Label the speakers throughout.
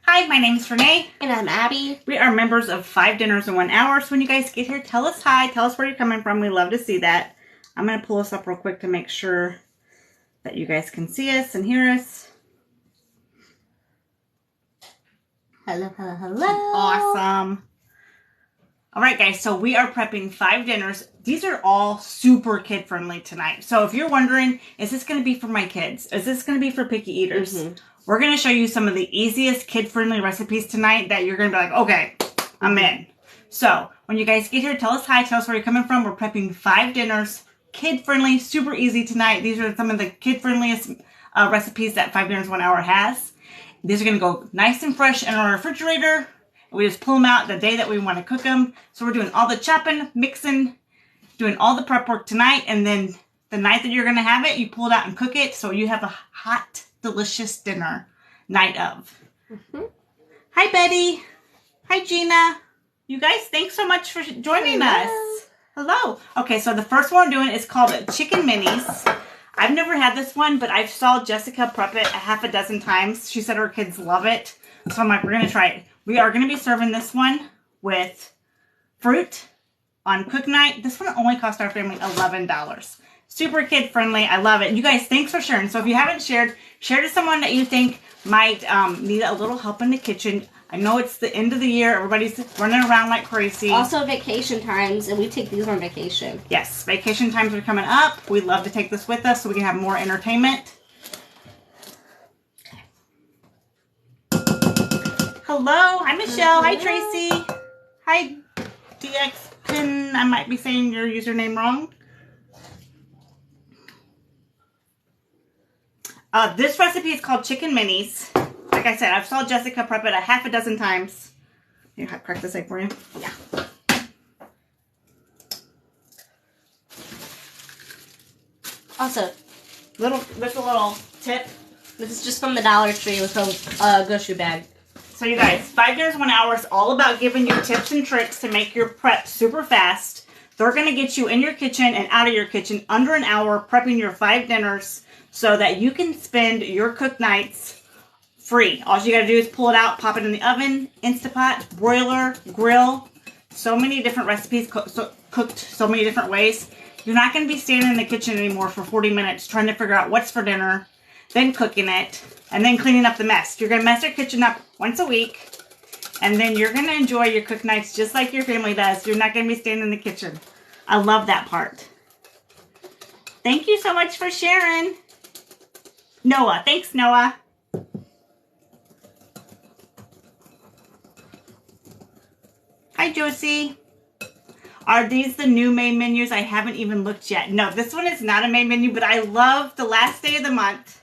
Speaker 1: Hi, my name's Renee.
Speaker 2: And I'm Abby.
Speaker 1: We are members of 5 Dinners in 1 Hour. So when you guys get here, tell us hi. Tell us where you're coming from. We love to see that. I'm going to pull us up real quick to make sure that you guys can see us and hear us.
Speaker 2: Hello, hello, hello.
Speaker 1: Awesome. All right, guys. So we are prepping 5 dinners. These are all super kid-friendly tonight. So if you're wondering, is this going to be for my kids? Is this going to be for picky eaters? Mm-hmm. We're going to show you some of the easiest kid-friendly recipes tonight that you're going to be like, okay, I'm in. So when you guys get here, tell us hi. Tell us where you're coming from. We're prepping 5 dinners. Kid-friendly, super easy tonight. These are some of the kid-friendliest recipes that 5 Dinners 1 Hour has. These are going to go nice and fresh in our refrigerator. We just pull them out the day that we want to cook them. So we're doing all the chopping, mixing, doing all the prep work tonight. And then the night that you're going to have it, you pull it out and cook it. So you have a hot, delicious dinner night of. Mm-hmm. Hi, Betty. Hi, Gina. You guys, thanks so much for joining us. Hello. Okay, so the first one we're doing is called Chicken Minis. I've never had this one, but I saw Jessica prep it a half a dozen times. She said her kids love it. So I'm like, we're going to try it. We are going to be serving this one with fruit on cook night. This one only cost our family $11. Super kid friendly. I love it. You guys, thanks for sharing. So if you haven't shared, share to someone that you think might need a little help in the kitchen. I know it's the end of the year. Everybody's running around like crazy.
Speaker 2: Also vacation times, and we take these on vacation.
Speaker 1: Yes, vacation times are coming up. We'd love to take this with us so we can have more entertainment. Hello. Hi, Michelle. Hi, Tracy. Hi, DX Pin. I might be saying your username wrong. This recipe is called Chicken Minis. Like I said, I've saw Jessica prep it a half a dozen times. Here, I'll crack this egg for you. Yeah.
Speaker 2: Also,
Speaker 1: There's a little tip.
Speaker 2: This is just from the Dollar Tree with a grocery bag.
Speaker 1: So you guys, 5 Dinners 1 Hour is all about giving you tips and tricks to make your prep super fast. They're going to get you in your kitchen and out of your kitchen under an hour prepping your 5 dinners so that you can spend your cook nights free. All you got to do is pull it out, pop it in the oven, Instapot, broiler, grill. So many different recipes cooked so many different ways. You're not going to be standing in the kitchen anymore for 40 minutes trying to figure out what's for dinner, then cooking it, and then cleaning up the mess. You're going to mess your kitchen up once a week, and then you're going to enjoy your cook nights just like your family does. You're not going to be standing in the kitchen. I love that part. Thank you so much for sharing. Noah. Thanks, Noah. Hi, Josie. Are these the new main menus? I haven't even looked yet. No, this one is not a main menu, but I love the last day of the month.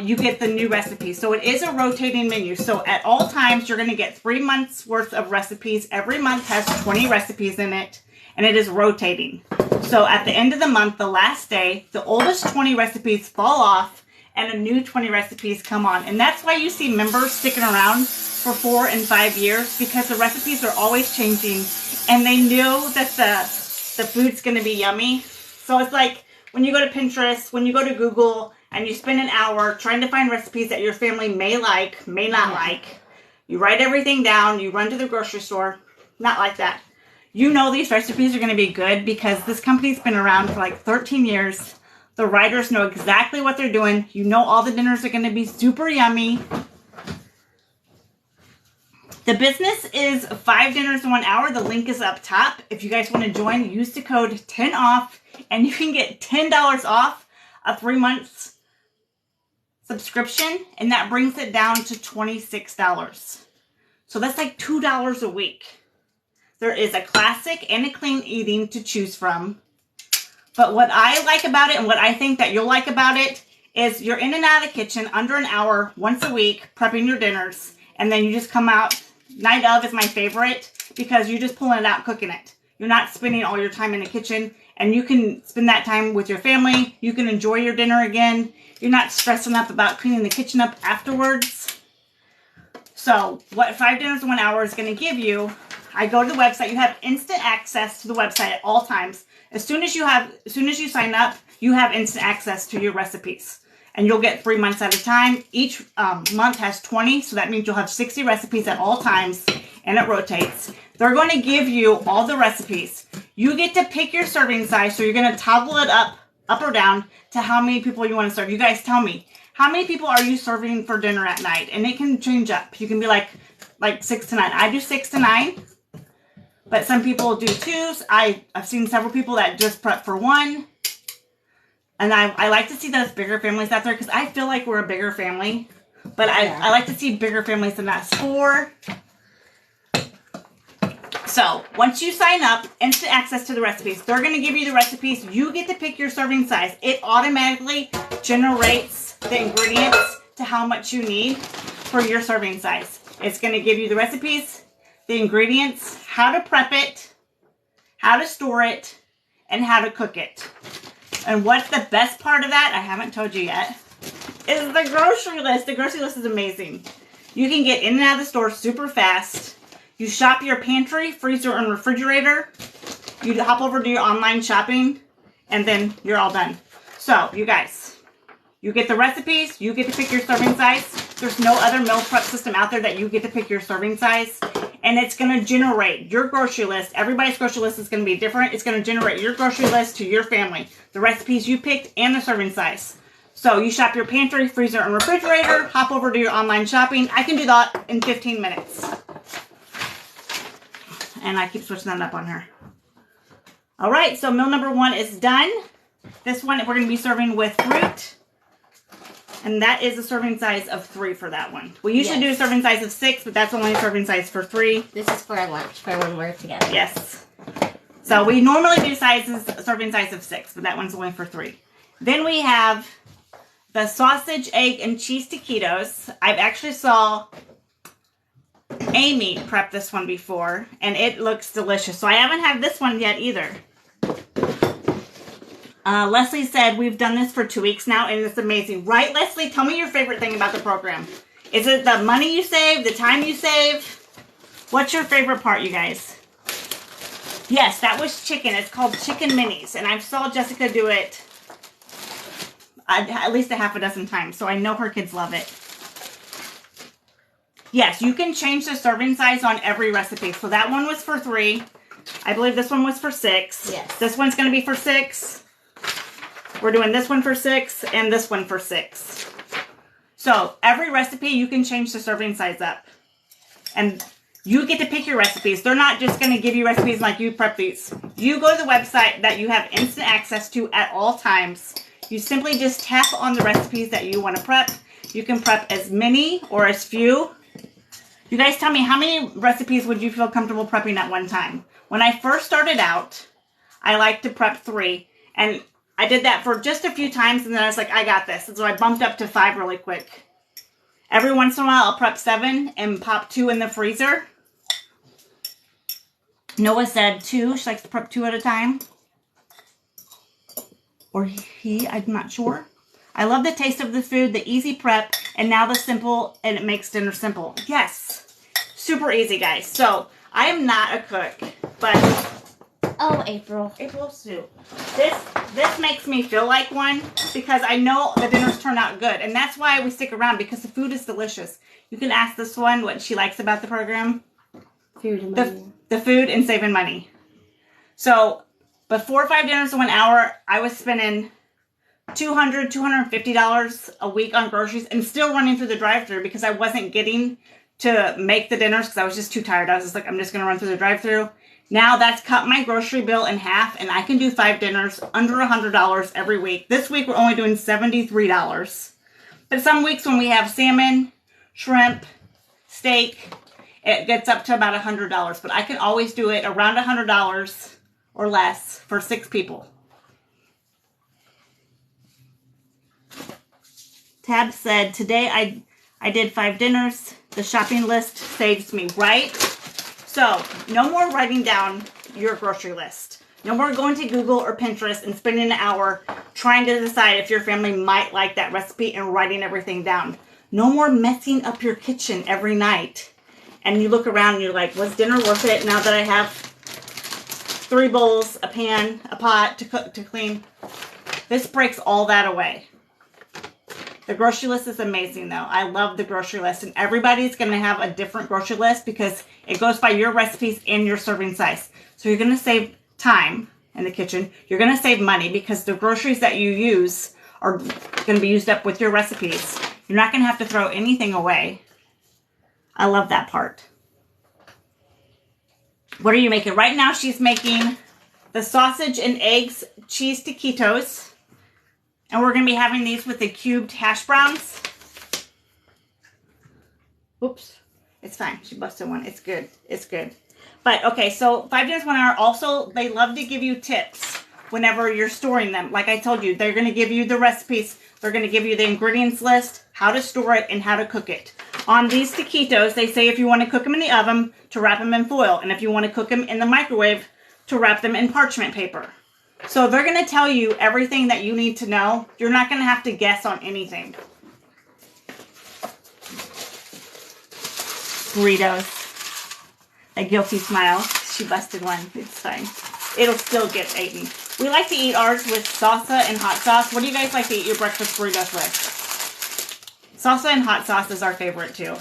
Speaker 1: You get the new recipe. So it is a rotating menu. So at all times, you're going to get 3 months worth of recipes. Every month has 20 recipes in it, and it is rotating. So at the end of the month, the last day, the oldest 20 recipes fall off, and a new 20 recipes come on. And that's why you see members sticking around for 4 and 5 years, because the recipes are always changing, and they know that the food's going to be yummy. So it's like when you go to Pinterest, when you go to Google, and you spend an hour trying to find recipes that your family may like, may not like. You write everything down. You run to the grocery store. Not like that. You know these recipes are going to be good because this company's been around for like 13 years. The writers know exactly what they're doing. You know all the dinners are going to be super yummy. The business is 5 Dinners in 1 Hour. The link is up top. If you guys want to join, use the code 10OFF, and you can get $10 off a 3 months subscription, and that brings it down to $26. So that's like $2 a week. There is a classic and a clean eating to choose from. But what I like about it, and what I think that you'll like about it, is you're in and out of the kitchen under an hour once a week prepping your dinners, and then you just come out. Night of is my favorite because you're just pulling it out, cooking it. You're not spending all your time in the kitchen, and you can spend that time with your family. You can enjoy your dinner again. You're not stressing up about cleaning the kitchen up afterwards. So what 5 Dinners in 1 Hour is going to give you, I go to the website. You have instant access to the website at all times. As soon as you sign up, you have instant access to your recipes. and you'll get 3 months at a time. Each month has 20, so that means you'll have 60 recipes at all times, and it rotates. They're going to give you all the recipes. You get to pick your serving size, so you're going to toggle it up or down to how many people you want to serve. You guys tell me, how many people are you serving for dinner at night? And it can change up. You can be like 6 to 9. I do 6 to 9, but some people do 2s. I've seen several people that just prep for 1. And I like to see those bigger families out there because I feel like we're a bigger family. But I like to see bigger families than that. 4. So, once you sign up, instant access to the recipes. They're going to give you the recipes. You get to pick your serving size. It automatically generates the ingredients to how much you need for your serving size. It's going to give you the recipes, the ingredients, how to prep it, how to store it, and how to cook it. And what's the best part of that, I haven't told you yet, is the grocery list. The grocery list is amazing. You can get in and out of the store super fast. You shop your pantry, freezer, and refrigerator. You hop over to your online shopping, and then you're all done. So, you guys, you get the recipes. You get to pick your serving size. There's no other meal prep system out there that you get to pick your serving size. And it's going to generate your grocery list. Everybody's grocery list is going to be different. It's going to generate your grocery list to your family. The recipes you picked and the serving size. So you shop your pantry, freezer, and refrigerator. Hop over to your online shopping. I can do that in 15 minutes. And I keep switching that up on her. All right, so meal number 1 is done. This one we're going to be serving with fruit. And that is a serving size of 3 for that one. We usually do a serving size of 6, but that's only a serving size for 3.
Speaker 2: This is for our lunch, for when we're together.
Speaker 1: Yes. So we normally do serving size of 6, but that one's only for 3. Then we have the sausage, egg, and cheese taquitos. I've actually saw Amy prep this one before, and it looks delicious. So I haven't had this one yet either. Leslie said we've done this for 2 weeks now, and it's amazing. Right, Leslie? Tell me your favorite thing about the program. Is it the money you save, the time you save? What's your favorite part, you guys? Yes, that was chicken. It's called Chicken Minis, and I saw Jessica do it at least a half a dozen times, so I know her kids love it. Yes, you can change the serving size on every recipe. So that one was for 3. I believe this one was for 6.
Speaker 2: Yes.
Speaker 1: This one's going to be for 6. We're doing this one for 6 and this one for 6. So every recipe you can change the serving size up. And you get to pick your recipes. They're not just going to give you recipes like you prep these. You go to the website that you have instant access to at all times. You simply just tap on the recipes that you want to prep. You can prep as many or as few. You guys tell me, how many recipes would you feel comfortable prepping at one time? When I first started out, I liked to prep 3. And I did that for just a few times, and then I was like, I got this. And so I bumped up to 5 really quick. Every once in a while, I'll prep 7 and pop 2 in the freezer. Noah said 2. She likes to prep 2 at a time. Or he, I'm not sure. I love the taste of the food, the easy prep, and now the simple, and it makes dinner simple. Yes. Super easy, guys. So, I am not a cook, but...
Speaker 2: Oh, April.
Speaker 1: April soup. This makes me feel like one because I know the dinners turn out good. And that's why we stick around, because the food is delicious. You can ask this one what she likes about the program.
Speaker 2: Food and money.
Speaker 1: The food and saving money. So, before 5 dinners in 1 hour, I was spending $200, $250 a week on groceries and still running through the drive-thru because I wasn't getting to make the dinners because I was just too tired. I was just like, I'm just going to run through the drive-thru. Now that's cut my grocery bill in half, and I can do 5 dinners under $100 every week. This week we're only doing $73. But some weeks when we have salmon, shrimp, steak, it gets up to about $100. But I can always do it around $100 or less for 6 people. Tab said, today I did 5 dinners. The shopping list saves me, right? So, no more writing down your grocery list. No more going to Google or Pinterest and spending an hour trying to decide if your family might like that recipe and writing everything down. No more messing up your kitchen every night. And you look around and you're like, was dinner worth it now that I have 3 bowls, a pan, a pot to cook, to clean? This breaks all that away. The grocery list is amazing, though. I love the grocery list, and everybody's going to have a different grocery list because it goes by your recipes and your serving size. So you're going to save time in the kitchen. You're going to save money because the groceries that you use are going to be used up with your recipes. You're not going to have to throw anything away. I love that part. What are you making? Right now she's making the sausage and eggs cheese taquitos. And we're going to be having these with the cubed hash browns. Oops. It's fine. She busted one. It's good. It's good. But, okay, so 5 Dinners 1 Hour. Also, they love to give you tips whenever you're storing them. Like I told you, they're going to give you the recipes. They're going to give you the ingredients list, how to store it, and how to cook it. On these taquitos, they say if you want to cook them in the oven, to wrap them in foil. And if you want to cook them in the microwave, to wrap them in parchment paper. So they're going to tell you everything that you need to know. You're not going to have to guess on anything. Burritos. A guilty smile. She busted one. It's fine. It'll still get eaten. We like to eat ours with salsa and hot sauce. What do you guys like to eat your breakfast burritos with? Salsa and hot sauce is our favorite too.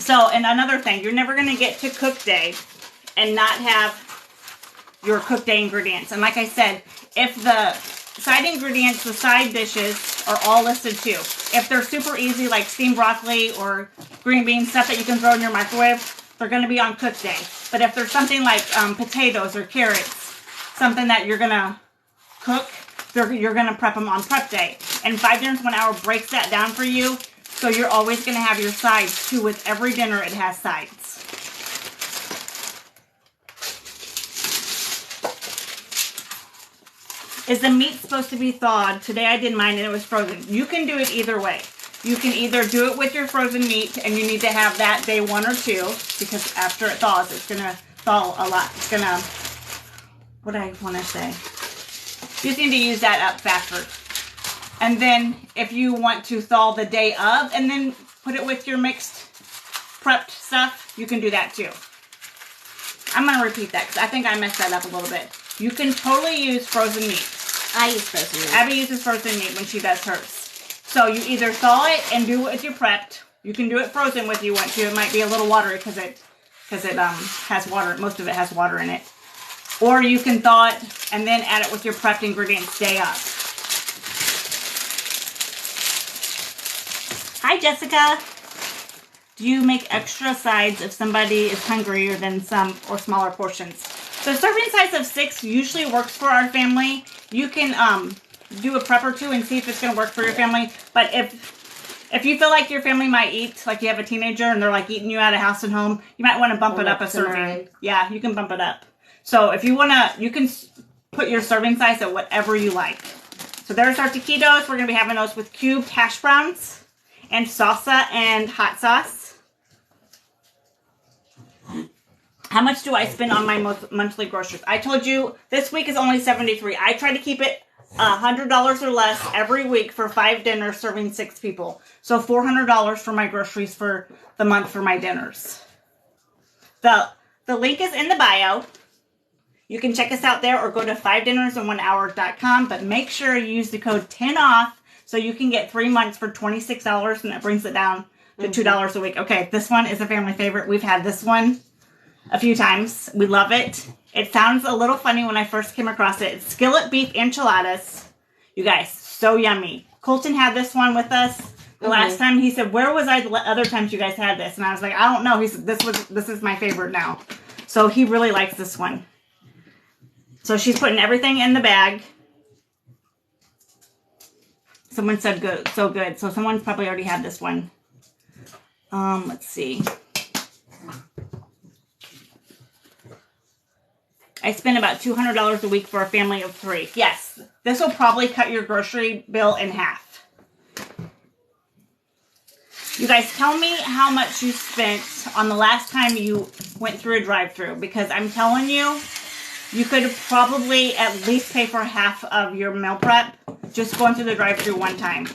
Speaker 1: So, and another thing, you're never going to get to cook day and not have your cook day ingredients. And like I said, if the side ingredients, the side dishes are all listed too. If they're super easy, like steamed broccoli or green beans, stuff that you can throw in your microwave, they're going to be on cook day. But if there's something like potatoes or carrots, something that you're going to cook, you're going to prep them on prep day. And 5 Dinners 1 Hour breaks that down for you. So you're always going to have your sides too. With every dinner, it has sides. Is the meat supposed to be thawed? Today I did mine and it was frozen. You can do it either way. You can either do it with your frozen meat and you need to have that day 1 or 2 because after it thaws, it's going to thaw a lot. It's going to, what do I want to say? You just need to use that up faster. And then if you want to thaw the day of and then put it with your mixed prepped stuff, you can do that too. I'm going to repeat that because I think I messed that up a little bit. You can totally use frozen meat.
Speaker 2: I use frozen meat.
Speaker 1: Abby uses frozen meat when she does hers. So you either thaw it and do it with your prepped. You can do it frozen if you want to. It might be a little watery because it has water. Most of it has water in it. Or you can thaw it and then add it with your prepped ingredients day of. Hi, Jessica. Do you make extra sides if somebody is hungrier than some or smaller portions? So serving size of 6 usually works for our family. You can do a prep or 2 and see if it's going to work for your family. But if you feel like your family might eat, like you have a teenager and they're like eating you out of house and home, you might want to bump it up a serving. Yeah, you can bump it up. So if you want to, you can put your serving size at whatever you like. So there's our taquitos. We're going to be having those with cubed hash browns and salsa and hot sauce. How much do I spend on my monthly groceries? I told you this week is only $73. I try to keep it $100 or less every week for 5 dinners serving 6 people. So $400 for my groceries for the month for my dinners. The link is in the bio. You can check us out there or go to 5dinnersin1hour.com. But make sure you use the code 10OFF so you can get 3 months for $26 and that brings it down to $2 a week. Okay, this one is a family favorite. We've had this one a few times. We love it. It sounds a little funny when I first came across it. It's skillet beef enchiladas. You guys, so yummy. Colton had this one with us the last time. He said, where was I the other times you guys had this? And I was like, I don't know. He said, this is my favorite now. So he really likes this one. So she's putting everything in the bag. Someone said good, so good. So someone's probably already had this one. Let's see. I spend about $200 a week for a family of 3. Yes, this will probably cut your grocery bill in half. You guys, tell me how much you spent on the last time you went through a drive-thru, because I'm telling you, you could probably at least pay for half of your meal prep just going through the drive-thru one time.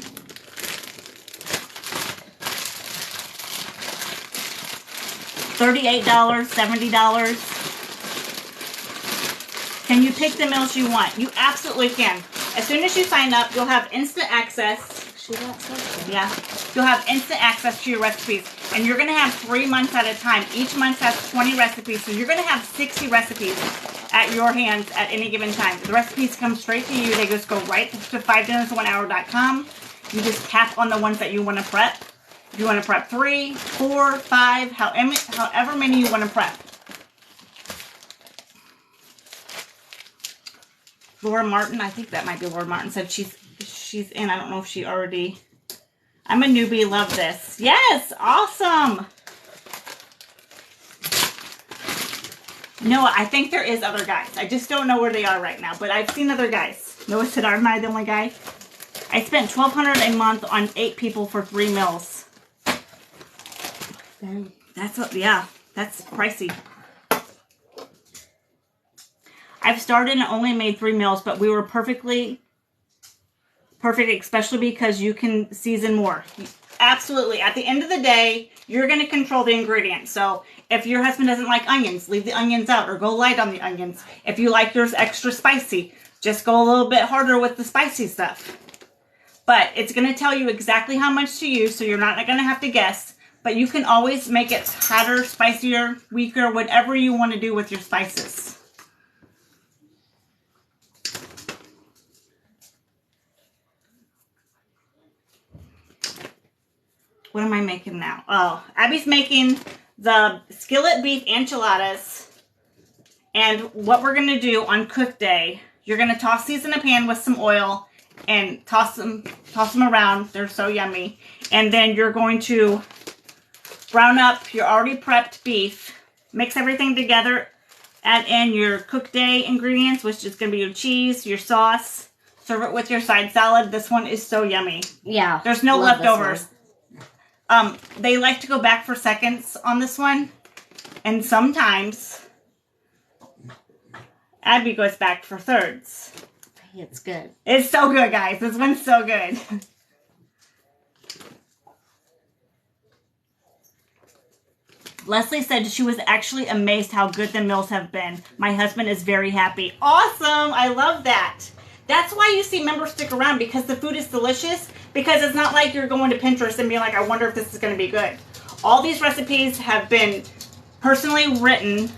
Speaker 1: $38, $70. Can you pick the meals you want? You absolutely can. As soon as you sign up, you'll have instant access. Yeah. You'll have instant access to your recipes. And you're going to have 3 months at a time. Each month has 20 recipes. So you're going to have 60 recipes at your hands at any given time. The recipes come straight to you. They just go right to 5dinnersin1hour.com. You just tap on the ones that you want to prep. If you want to prep 3, 4, 5, however many you want to prep. Laura Martin, I think that might be Laura Martin, said she's in. I don't know if she already... I'm a newbie, love this. Yes, awesome. Noah, I think there is other guys. I just don't know where they are right now, but I've seen other guys. Noah said, am I the only guy? I spent $1,200 a month on 8 people for 3 meals.
Speaker 2: Dang.
Speaker 1: That's pricey. I've started and only made 3 meals, but we were perfect, especially because you can season more. Absolutely. At the end of the day, you're going to control the ingredients. So if your husband doesn't like onions, leave the onions out or go light on the onions. If you like yours extra spicy, just go a little bit harder with the spicy stuff. But it's going to tell you exactly how much to use, so you're not going to have to guess. But you can always make it hotter, spicier, weaker, whatever you want to do with your spices. What am I making now? Oh, Abby's making the skillet beef enchiladas. And what we're going to do on cook day, you're going to toss these in a pan with some oil and toss them around. They're so yummy. And then you're going to brown up your already prepped beef. Mix everything together. Add in your cook day ingredients, which is going to be your cheese, your sauce. Serve it with your side salad. This one is so yummy.
Speaker 2: Yeah.
Speaker 1: There's no leftovers. They like to go back for seconds on this one. And sometimes Abby goes back for thirds.
Speaker 2: It's good.
Speaker 1: It's so good, guys. This one's so good. Leslie said she was actually amazed how good the meals have been. My husband is very happy. Awesome. I love that. That's why you see members stick around, because the food is delicious. Because it's not like you're going to Pinterest and being like, I wonder if this is going to be good. All these recipes have been personally written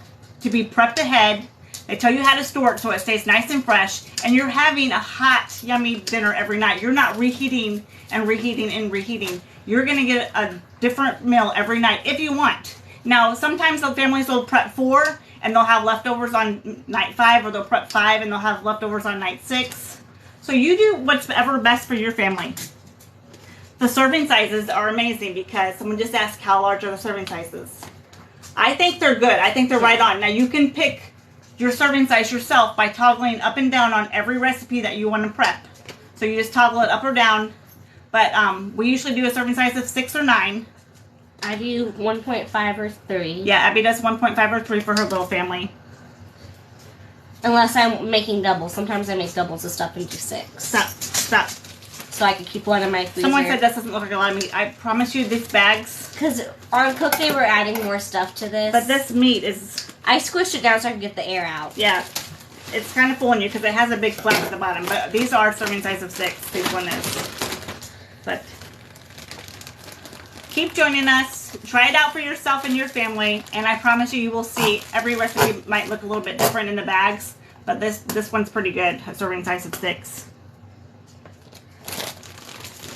Speaker 1: to be prepped ahead. They tell you how to store it so it stays nice and fresh. And you're having a hot, yummy dinner every night. You're not reheating and reheating and reheating. You're going to get a different meal every night if you want. Now, sometimes the families will prep 4 and they'll have leftovers on night 5, or they'll prep 5 and they'll have leftovers on night 6. So you do what's ever best for your family. The serving sizes are amazing, because someone just asked how large are the serving sizes. I think they're good. I think they're right on. Now you can pick your serving size yourself by toggling up and down on every recipe that you want to prep. So you just toggle it up or down. But we usually do a serving size of 6 or 9.
Speaker 2: I do 1.5 or 3.
Speaker 1: Yeah, Abby does 1.5 or 3 for her little family.
Speaker 2: Unless I'm making doubles. Sometimes I make doubles of stuff and do 6.
Speaker 1: Stop.
Speaker 2: So I can keep one in my freezer.
Speaker 1: Someone said this doesn't look like a lot of meat. I promise you, these bags.
Speaker 2: Because on cook day, we're adding more stuff to this.
Speaker 1: But this meat is...
Speaker 2: I squished it down so I can get the air out.
Speaker 1: Yeah. It's kind of fooling you because it has a big flap at the bottom. But these are serving size of 6. This one is. But keep joining us. Try it out for yourself and your family. And I promise you will see every recipe might look a little bit different in the bags. But this one's pretty good. A serving size of 6.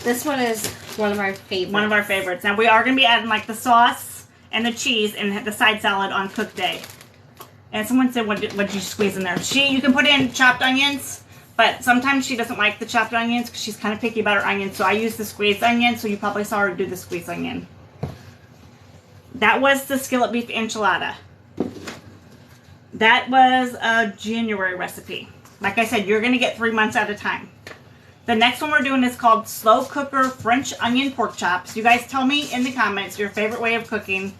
Speaker 2: This one is one of our favorites.
Speaker 1: One of our favorites. Now we are going to be adding like the sauce and the cheese and the side salad on cook day. And someone said, what did you squeeze in there? You can put in chopped onions, but sometimes she doesn't like the chopped onions because she's kind of picky about her onions. So I use the squeezed onion, so you probably saw her do the squeezed onion. That was the skillet beef enchilada. That was a January recipe. Like I said, you're going to get 3 months at a time. The next one we're doing is called Slow Cooker French Onion Pork Chops. You guys tell me in the comments your favorite way of cooking.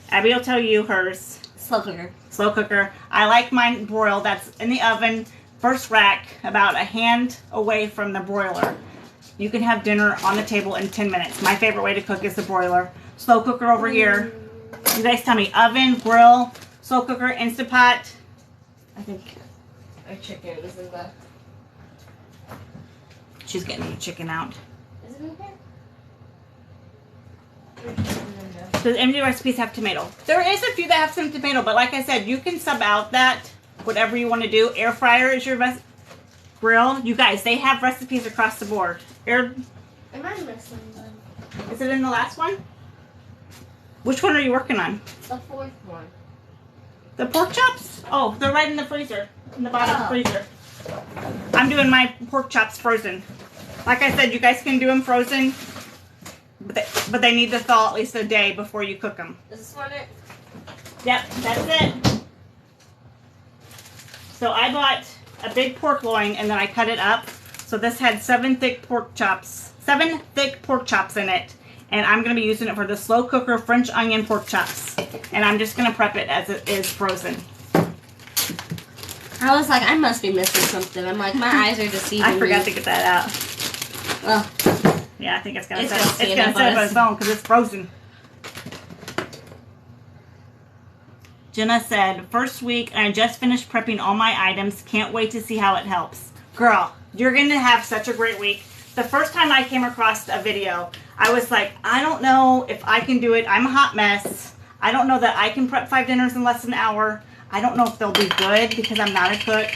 Speaker 1: Abby will tell you hers.
Speaker 2: Slow cooker.
Speaker 1: Slow cooker. I like mine broiled. That's in the oven, first rack, about a hand away from the broiler. You can have dinner on the table in 10 minutes. My favorite way to cook is the broiler. Slow cooker over here. You guys tell me, oven, grill, slow cooker, Instapot.
Speaker 2: I think Our chicken is in the...
Speaker 1: She's getting the chicken out.
Speaker 2: Is it in here?
Speaker 1: Does any of the recipes have tomato? There is a few that have some tomato, but like I said, you can sub out that, whatever you want to do. Air fryer is your best grill. You guys, they have recipes across the board.
Speaker 2: Am I missing them?
Speaker 1: Is it in the last one? Which one are you working on?
Speaker 2: The fourth one.
Speaker 1: The pork chops? Oh, they're right in the freezer. In the bottom freezer. I'm doing my pork chops frozen. Like I said, you guys can do them frozen, but they need to thaw at least a day before you cook them.
Speaker 2: Is this one it?
Speaker 1: Yep, that's it. So I bought a big pork loin and then I cut it up. So this had 7 thick pork chops in it. And I'm going to be using it for the slow cooker French onion pork chops. And I'm just going to prep it as it is frozen.
Speaker 2: I was like, I must be missing something. I'm like, my eyes are deceiving me.
Speaker 1: I forgot to get that out.
Speaker 2: Oh.
Speaker 1: Yeah, I think it's going to
Speaker 2: It's
Speaker 1: set up on its own because it's frozen. Jenna said, first week and I just finished prepping all my items. Can't wait to see how it helps. Girl, you're going to have such a great week. The first time I came across a video, I was like, I don't know if I can do it. I'm a hot mess. I don't know that I can prep 5 dinners in less than an hour. I don't know if they'll be good because I'm not a cook.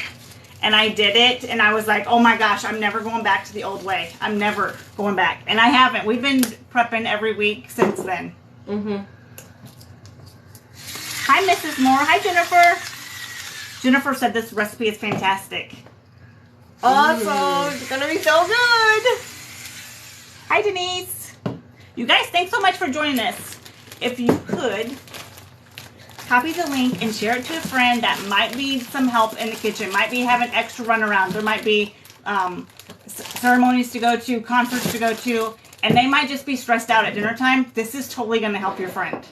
Speaker 1: And I did it, and I was like, oh my gosh, I'm never going back to the old way. I'm never going back. And I haven't. We've been prepping every week since then.
Speaker 2: Mm-hmm.
Speaker 1: Hi, Mrs. Moore. Hi, Jennifer. Jennifer said this recipe is fantastic. Awesome. It's going to be so good. Hi, Denise. You guys, thanks so much for joining us. If you could, copy the link and share it to a friend that might need some help in the kitchen, might be having extra runaround. There might be ceremonies to go to, concerts to go to, and they might just be stressed out at dinner time. This is totally going to help your friend.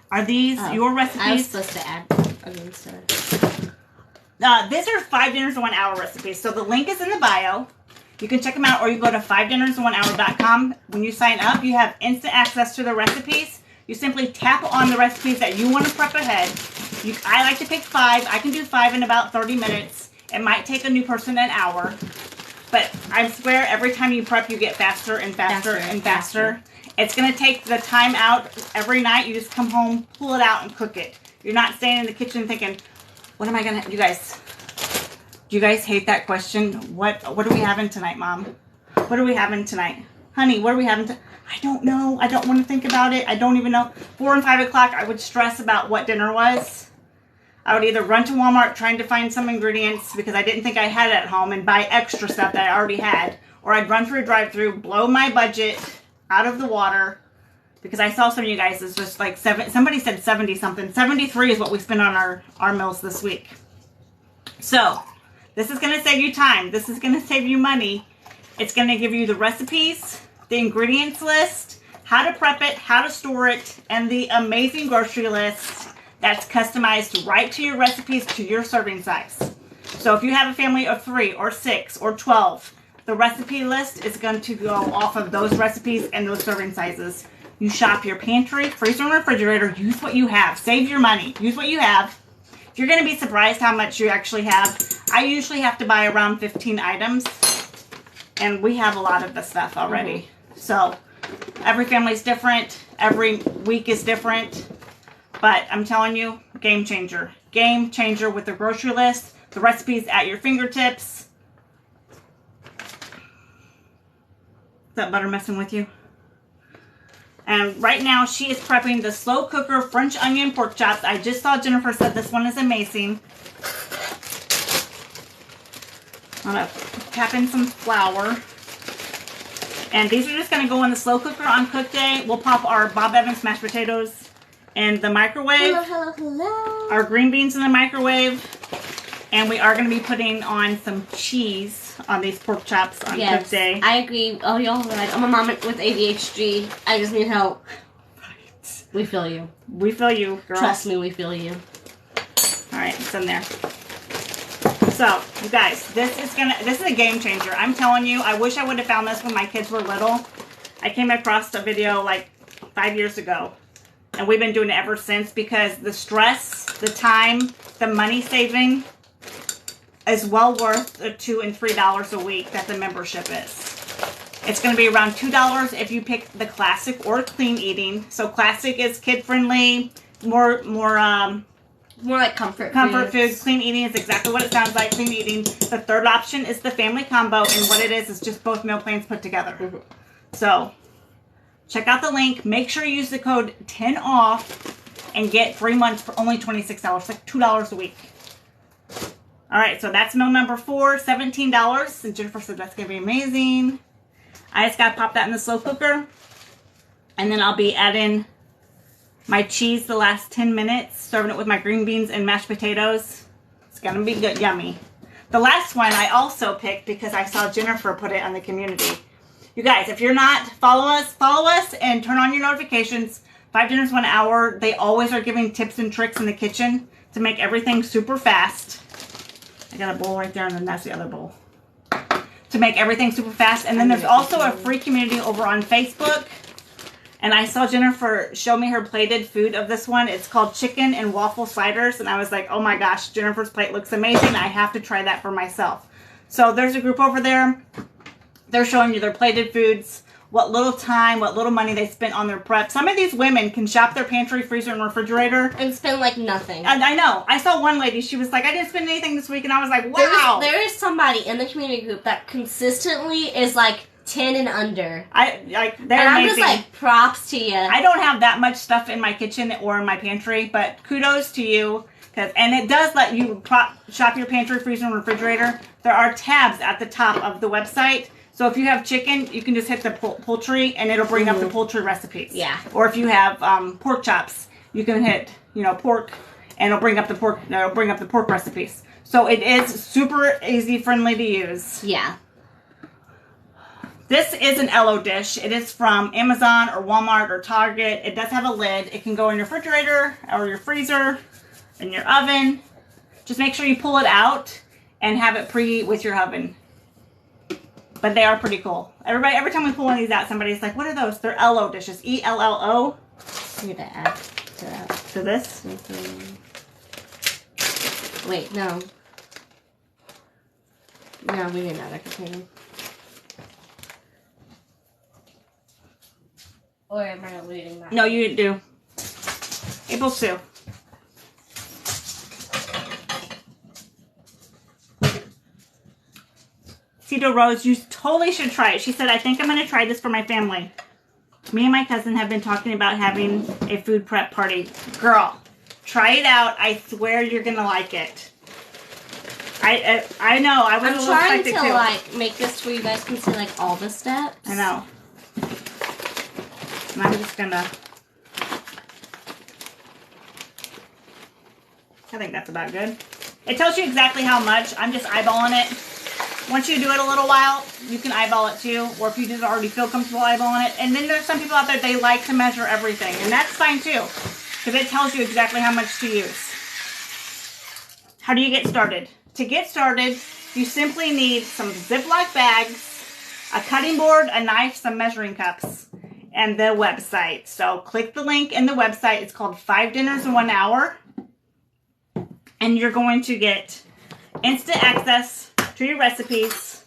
Speaker 1: Are these your recipes?
Speaker 2: I was supposed to add onions to it.
Speaker 1: These are 5 dinners in 1 hour recipes. So the link is in the bio. You can check them out, or you go to 5dinnersin1hour.com. When you sign up, you have instant access to the recipes. You simply tap on the recipes that you want to prep ahead. I like to pick 5. I can do 5 in about 30 minutes. It might take a new person an hour. But I swear, every time you prep, you get faster and faster and faster. It's going to take the time out every night. You just come home, pull it out, and cook it. You're not staying in the kitchen thinking, what am I going to... You guys... Do you guys hate that question? What are we having tonight, Mom? What are we having tonight? Honey, what are we having I don't know. I don't want to think about it. I don't even know. 4 and 5 o'clock, I would stress about what dinner was. I would either run to Walmart trying to find some ingredients because I didn't think I had it at home and buy extra stuff that I already had. Or I'd run through a drive-thru, blow my budget out of the water. Because I saw some of you guys, it's just like, somebody said 70-something. 73 is what we spent on our meals this week. So... this is going to save you time. This is going to save you money. It's going to give you the recipes, the ingredients list, how to prep it, how to store it, and the amazing grocery list that's customized right to your recipes, to your serving size. So if you have a family of 3 or 6 or 12, the recipe list is going to go off of those recipes and those serving sizes. You shop your pantry, freezer, and refrigerator. Use what you have. Save your money. Use what you have. You're going to be surprised how much you actually have. I usually have to buy around 15 items, and we have a lot of the stuff already. So every family's different. Every week is different. But I'm telling you, game changer. Game changer with the grocery list, the recipes at your fingertips. Is that butter messing with you? And right now, she is prepping the slow cooker French onion pork chops. I just saw Jennifer said this one is amazing. I'm going to tap in some flour. And these are just going to go in the slow cooker on cook day. We'll pop our Bob Evans mashed potatoes in the microwave.
Speaker 2: Hello.
Speaker 1: Our green beans in the microwave. And we are going to be putting on some cheese on these pork chops on cook day.
Speaker 2: I agree. Oh, y'all right. I'm a mom with ADHD. I just need help.
Speaker 1: Right.
Speaker 2: We feel you.
Speaker 1: We feel you, girl.
Speaker 2: Trust me, we feel you.
Speaker 1: All right, it's in there. So, you guys, this is a game changer. I'm telling you, I wish I would have found this when my kids were little. I came across a video like 5 years ago And we've been doing it ever since because the stress, the time, the money saving is well worth the $2 and $3 a week that the membership is. It's going to be around $2 if you pick the classic or clean eating. So classic is kid friendly, more
Speaker 2: like comfort
Speaker 1: food. Clean eating is exactly what it sounds like. Clean eating. The third option is the family combo, and what it is just both meal plans put together. Mm-hmm. So check out the link. Make sure you use the code 10OFF and get 3 months for only $26, like $2 a week. All right, so that's meal number 4, $17. And Jennifer said that's gonna be amazing. I just gotta pop that in the slow cooker, and then I'll be adding my cheese the last 10 minutes, serving it with my green beans and mashed potatoes. It's gonna be good, yummy. The last one I also picked because I saw Jennifer put it on the community. You guys, if you're not, follow us and turn on your notifications. 5 Dinners 1 Hour. They always are giving tips and tricks in the kitchen to make everything super fast. I got a bowl right there, and then that's the other bowl. To make everything super fast. And then there's also a free community over on Facebook. And I saw Jennifer show me her plated food of this one. It's called Chicken and Waffle Sliders. And I was like, oh my gosh, Jennifer's plate looks amazing. I have to try that for myself. So there's a group over there. They're showing you their plated foods, what little time, what little money they spent on their prep. Some of these women can shop their pantry, freezer, and refrigerator.
Speaker 2: And spend like nothing.
Speaker 1: And I know. I saw one lady, she was like, I didn't spend anything this week. And I was like, wow.
Speaker 2: There is somebody in the community group that consistently is like 10 and under.
Speaker 1: I'm
Speaker 2: just like, props to you.
Speaker 1: I don't have that much stuff in my kitchen or in my pantry, but kudos to you. And it does let you shop your pantry, freezer, and refrigerator. There are tabs at the top of the website. So if you have chicken, you can just hit the poultry, and it'll bring up the poultry recipes.
Speaker 2: Yeah.
Speaker 1: Or if you have pork chops, you can hit pork, and it'll bring up the pork. It'll bring up the pork recipes. So it is super easy, friendly to use.
Speaker 2: Yeah.
Speaker 1: This is an Elo dish. It is from Amazon or Walmart or Target. It does have a lid. It can go in your refrigerator or your freezer, in your oven. Just make sure you pull it out and have it preheat with your oven. But they are pretty cool. Every time we pull one of these out, somebody's like, what are those? They're Elo dishes. ELLO.
Speaker 2: I need to add to that.
Speaker 1: To this?
Speaker 2: Mm-hmm. Wait, no. No, we need another container. Or am I looting that?
Speaker 1: No, you do. April Sue. Cito Rose, you totally should try it. She said, I think I'm going to try this for my family. Me and my cousin have been talking about having a food prep party. Girl, try it out. I swear you're going to like it. I know. I was a little
Speaker 2: trying
Speaker 1: expected
Speaker 2: to like make this where you guys can see like all the steps.
Speaker 1: I know. And I'm just going to... I think that's about good. It tells you exactly how much. I'm just eyeballing it. Once you do it a little while, you can eyeball it too. Or if you just already feel comfortable eyeballing it. And then there's some people out there, they like to measure everything. And that's fine too. Because it tells you exactly how much to use. How do you get started? To get started, you simply need some Ziploc bags, a cutting board, a knife, some measuring cups, and the website. So click the link in the website. It's called 5 Dinners in 1 Hour. And you're going to get instant access to your recipes,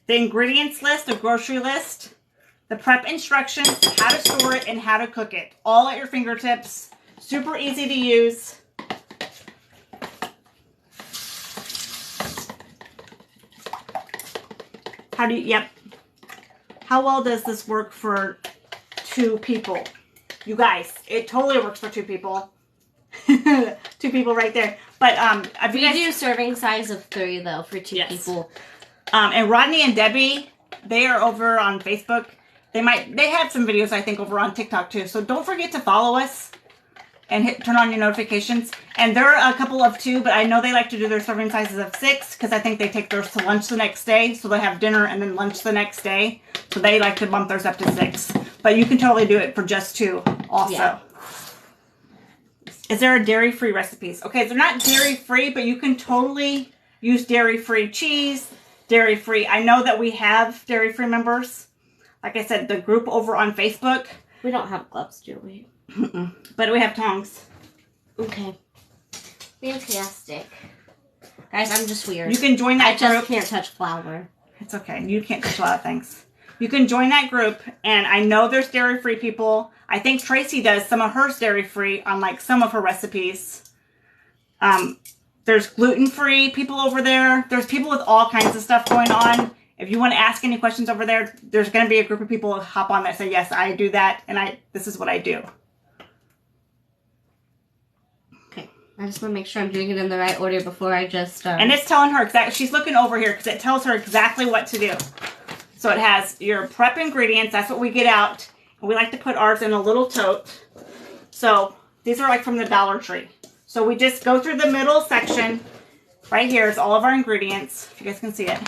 Speaker 1: the ingredients list, the grocery list, the prep instructions, how to store it, and how to cook it. All at your fingertips. Super easy to use. How well does this work for 2 people? You guys, it totally works for 2 people. 2 people right there. But
Speaker 2: we do serving size of 3 though for 2 people.
Speaker 1: And Rodney and Debbie, they are over on Facebook. They have some videos I think over on TikTok too. So don't forget to follow us and turn on your notifications. And there are a couple of 2, but I know they like to do their serving sizes of 6 because I think they take theirs to lunch the next day. So they have dinner and then lunch the next day. So they like to bump theirs up to 6. But you can totally do it for just 2 also. Yeah. Is there a dairy-free recipes? Okay, they're not dairy-free, but you can totally use dairy-free cheese, dairy-free. I know that we have dairy-free members. Like I said, the group over on Facebook.
Speaker 2: We don't have gloves, do we?
Speaker 1: But we have tongs.
Speaker 2: Okay. Fantastic. Guys, I'm just weird.
Speaker 1: You can join that group.
Speaker 2: I just can't touch flour.
Speaker 1: It's okay. You can't touch a lot of things. You can join that group, and I know there's dairy-free people. I think Tracy does some of hers dairy-free on, like, some of her recipes. There's gluten-free people over there. There's people with all kinds of stuff going on. If you want to ask any questions over there, there's going to be a group of people who hop on that say, yes, I do that, and this is what I do.
Speaker 2: Okay. I just want to make sure I'm doing it in the right order before I just...
Speaker 1: And it's telling her exactly... She's looking over here because it tells her exactly what to do. So it has your prep ingredients. That's what we get out. And we like to put ours in a little tote. So these are like from the Dollar Tree. So we just go through the middle section. Right here is all of our ingredients. If you guys can see it.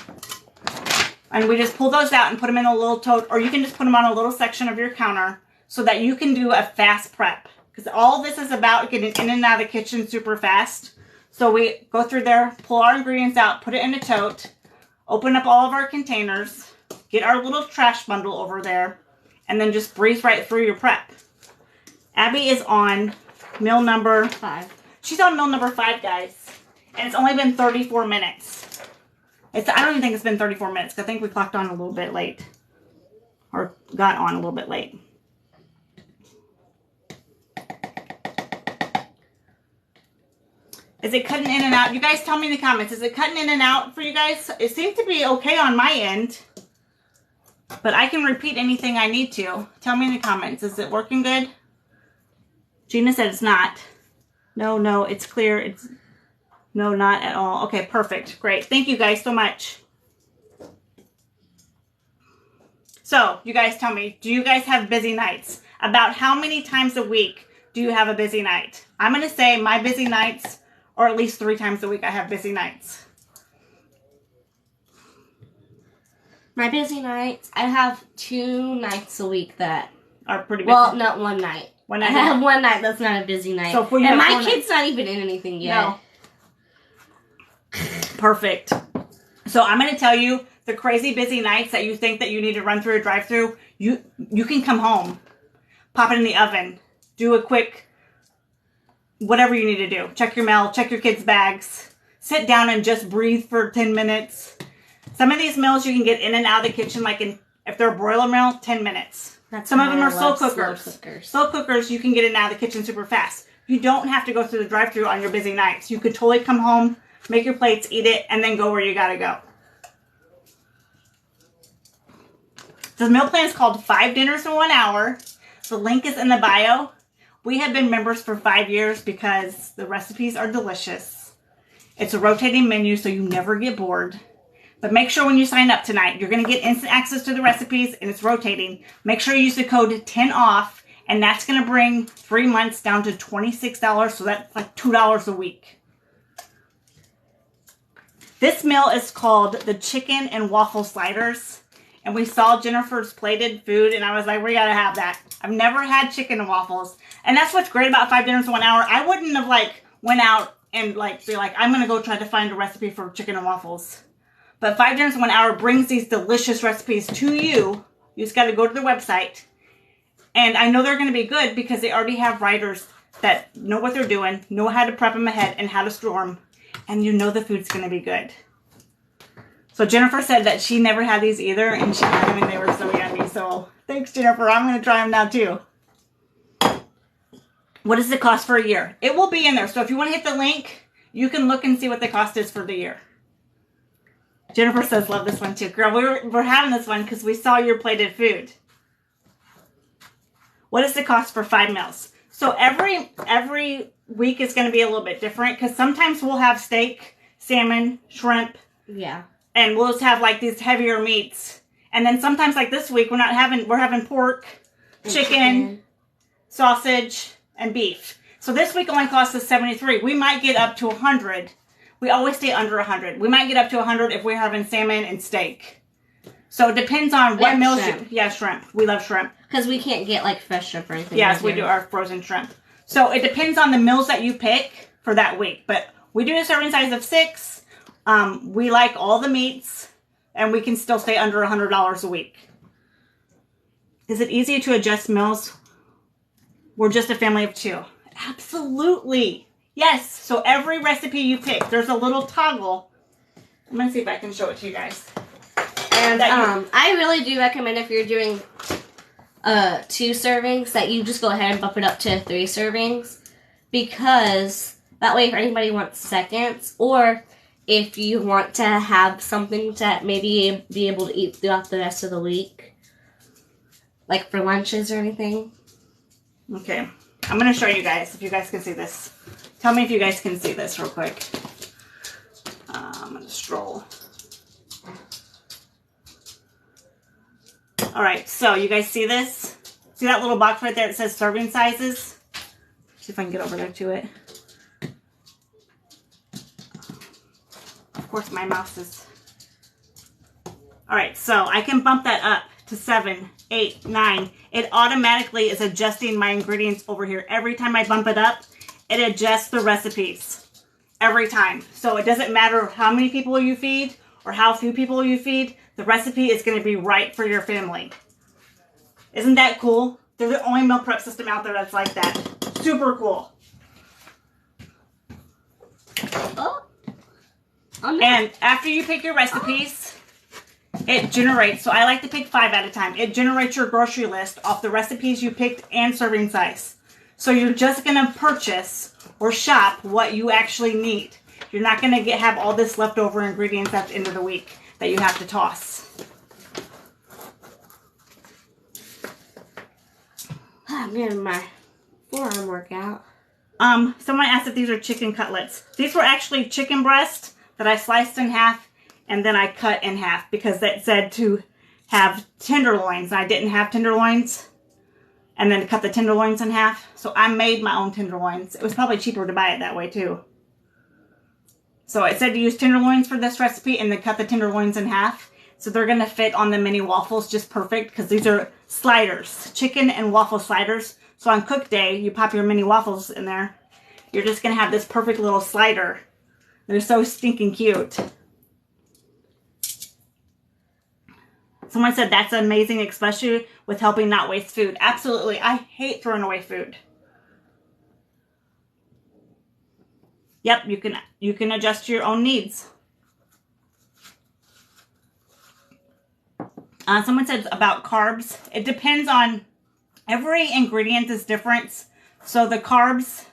Speaker 1: And we just pull those out and put them in a little tote. Or you can just put them on a little section of your counter so that you can do a fast prep. Because all this is about getting in and out of the kitchen super fast. So we go through there, pull our ingredients out, put it in a tote, open up all of our containers, get our little trash bundle over there, and then just breeze right through your prep. Abby is on meal number
Speaker 2: 5.
Speaker 1: She's on meal number 5, guys. And it's only been 34 minutes. I don't even think it's been 34 minutes, because I think we clocked on a little bit late. Or got on a little bit late. Is it cutting in and out? You guys tell me in the comments. Is it cutting in and out for you guys? It seems to be okay on my end. But I can repeat anything I need to. Tell me in the comments. Is it working good? Gina said it's not. No, it's clear. No, not at all. Okay, perfect. Great. Thank you guys so much. So, you guys tell me, do you guys have busy nights? About how many times a week do you have a busy night? I'm going to say my busy nights, or at least 3 times a week I have busy nights.
Speaker 2: My busy nights, I have 2 nights a week that
Speaker 1: are pretty busy.
Speaker 2: Well, not one night.
Speaker 1: One night.
Speaker 2: I have one night that's not a busy night.
Speaker 1: So for you,
Speaker 2: and my kid's not even in anything yet.
Speaker 1: No. Perfect. So I'm going to tell you the crazy busy nights that you think that you need to run through a drive-through. You can come home, pop it in the oven, do a quick whatever you need to do. Check your mail, check your kids' bags, sit down and just breathe for 10 minutes. Some of these meals you can get in and out of the kitchen, like if they're a broiler meal, 10 minutes. Some of them are slow cookers. Slow cookers, you can get in and out of the kitchen super fast. You don't have to go through the drive-thru on your busy nights. You could totally come home, make your plates, eat it, and then go where you gotta go. The meal plan is called 5 Dinners in 1 Hour. The link is in the bio. We have been members for 5 years because the recipes are delicious. It's a rotating menu, so you never get bored. But make sure when you sign up tonight, you're going to get instant access to the recipes, and it's rotating. Make sure you use the code 10OFF, and that's going to bring 3 months down to $26, so that's like $2 a week. This meal is called the Chicken and Waffle Sliders, and we saw Jennifer's plated food, and I was like, we got to have that. I've never had chicken and waffles, and that's what's great about 5 Dinners in 1 Hour. I wouldn't have, went out and, be like, I'm going to go try to find a recipe for chicken and waffles. But 5 Dinners in 1 Hour brings these delicious recipes to you. You just got to go to their website. And I know they're going to be good because they already have writers that know what they're doing, know how to prep them ahead, and how to store them. And you know the food's going to be good. So Jennifer said that she never had these either, and she had them and they were so yummy. So thanks, Jennifer. I'm going to try them now too. What does it cost for a year? It will be in there. So if you want to hit the link, you can look and see what the cost is for the year. Jennifer says, love this one too. Girl, we're having this one because we saw your plated food. What does it cost for 5 meals? So every week is going to be a little bit different because sometimes we'll have steak, salmon, shrimp.
Speaker 2: Yeah.
Speaker 1: And we'll just have these heavier meats. And then sometimes this week we're having pork, chicken, sausage, and beef. So this week only costs us $73. We might get up to $100. We always stay under $100. We might get up to $100 if we're having salmon and steak. So it depends on what meals you... Yeah, shrimp. We love shrimp.
Speaker 2: Because we can't get fresh shrimp or anything.
Speaker 1: Yes, we do our frozen shrimp. So it depends on the meals that you pick for that week. But we do a serving size of 6. We like all the meats. And we can still stay under $100 a week. Is it easy to adjust meals We're just a family of 2. Absolutely. Yes. So every recipe you pick, there's a little toggle. I'm going to see if I can show it to you guys.
Speaker 2: And I really do recommend if you're doing 2 servings that you just go ahead and bump it up to 3 servings, because that way if anybody wants seconds, or if you want to have something to maybe be able to eat throughout the rest of the week, like for lunches or anything.
Speaker 1: Okay. I'm going to show you guys if you guys can see this. Tell me if you guys can see this real quick. I'm going to stroll. All right, so you guys see this? See that little box right there that says serving sizes? See if I can get over there to it. Of course, my mouse is... All right, so I can bump that up to 7, 8, 9. It automatically is adjusting my ingredients over here. Every time I bump it up, it adjusts the recipes. Every time. So it doesn't matter how many people you feed or how few people you feed. The recipe is going to be right for your family. Isn't that cool? They're the only meal prep system out there that's like that. Super cool.
Speaker 2: Oh. Oh, no.
Speaker 1: And after you pick your recipes, it generates, so I like to pick 5 at a time. It generates your grocery list off the recipes you picked and serving size. So you're just going to purchase or shop what you actually need. You're not going to have all this leftover ingredients at the end of the week that you have to toss.
Speaker 2: I'm getting my forearm workout.
Speaker 1: Someone asked if these are chicken cutlets. These were actually chicken breast that I sliced in half and then I cut in half because it said to have tenderloins. And I didn't have tenderloins. And then cut the tenderloins in half. So I made my own tenderloins. It was probably cheaper to buy it that way too. So it said to use tenderloins for this recipe and then cut the tenderloins in half. So they're going to fit on the mini waffles just perfect because these are sliders. Chicken and waffle sliders. So on cook day, you pop your mini waffles in there. You're just going to have this perfect little slider. They're so stinking cute. Someone said that's amazing, especially with helping not waste food. Absolutely. I hate throwing away food. Yep, you can adjust to your own needs. Someone said about carbs. It depends on, every ingredient is different. So the carbs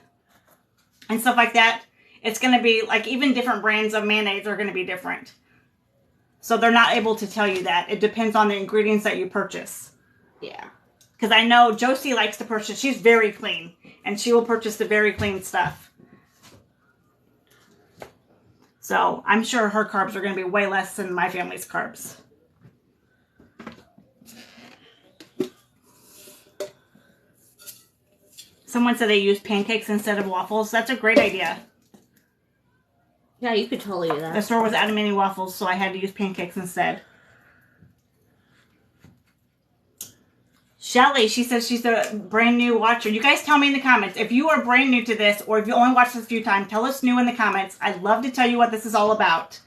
Speaker 1: and stuff like that, it's going to be like even different brands of mayonnaise are going to be different. So they're not able to tell you that. It depends on the ingredients that you purchase.
Speaker 2: Yeah.
Speaker 1: Because I know Josie likes to purchase. She's very clean. And she will purchase the very clean stuff. So I'm sure her carbs are going to be way less than my family's carbs. Someone said they use pancakes instead of waffles. That's a great idea.
Speaker 2: Yeah, you could totally do that.
Speaker 1: The store was out of mini waffles, so I had to use pancakes instead. Shelly, she says she's a brand new watcher. You guys tell me in the comments. If you are brand new to this, or if you only watched this a few times, tell us new in the comments. I'd love to tell you what this is all about.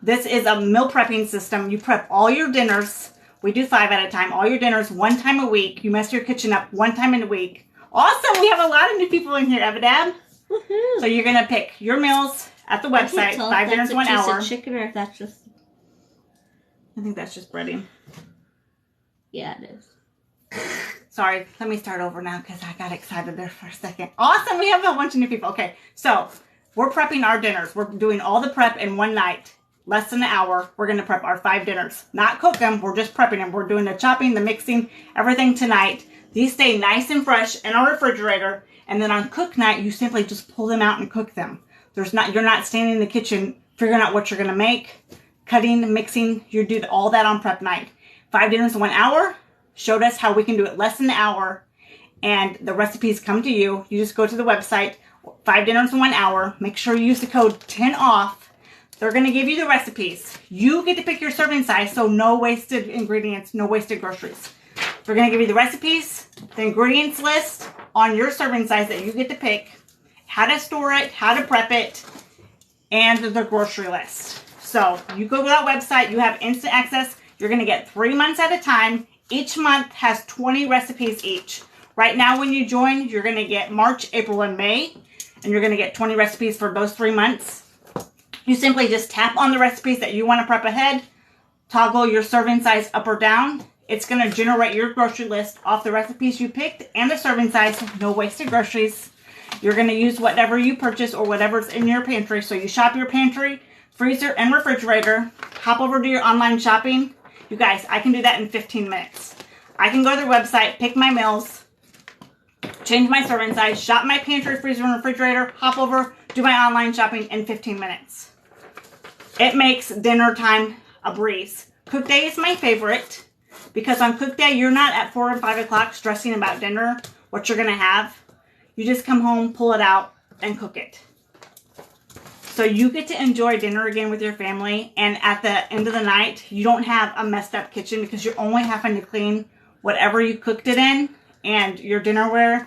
Speaker 1: This is a meal prepping system. You prep all your dinners. We do 5 at a time. All your dinners 1 time a week. You mess your kitchen up 1 time in a week. Awesome. We have a lot of new people in here, Abadab. So you're going to pick your meals at the website. 5 dinners, 1 hour.
Speaker 2: Piece of chicken, or if that's just...
Speaker 1: I think that's just breading.
Speaker 2: Yeah, it is.
Speaker 1: Sorry, let me start over now because I got excited there for a second. Awesome, we have a bunch of new people. Okay, so we're prepping our dinners. We're doing all the prep in one night. Less than an hour, we're going to prep our 5 dinners. Not cook them, we're just prepping them. We're doing the chopping, the mixing, everything tonight. These stay nice and fresh in our refrigerator. And then on cook night, you simply just pull them out and cook them. You're not standing in the kitchen figuring out what you're going to make, cutting, mixing. You do all that on prep night. 5 dinners in 1 hour. Showed us how we can do it less than an hour, and the recipes come to you. You just go to the website, 5 dinners in 1 hour. Make sure you use the code 10OFF. They're going to give you the recipes. You get to pick your serving size, so no wasted ingredients, no wasted groceries. They're going to give you the recipes, the ingredients list on your serving size that you get to pick, how to store it, how to prep it, and the grocery list. So you go to that website, you have instant access. You're going to get 3 months at a time. Each month has 20 recipes each. Right now when you join, you're going to get March, April, and May. And you're going to get 20 recipes for those 3 months. You simply just tap on the recipes that you want to prep ahead. Toggle your serving size up or down. It's going to generate your grocery list off the recipes you picked and the serving size. No wasted groceries. You're going to use whatever you purchase or whatever's in your pantry. So you shop your pantry, freezer, and refrigerator. Hop over to your online shopping. You guys, I can do that in 15 minutes. I can go to their website, pick my meals, change my serving size, shop my pantry, freezer, and refrigerator, hop over, do my online shopping in 15 minutes. It makes dinner time a breeze. Cook day is my favorite because on cook day, you're not at 4 and 5 o'clock stressing about dinner, what you're going to have. You just come home, pull it out, and cook it. So you get to enjoy dinner again with your family, and at the end of the night, you don't have a messed up kitchen because you're only having to clean whatever you cooked it in and your dinnerware.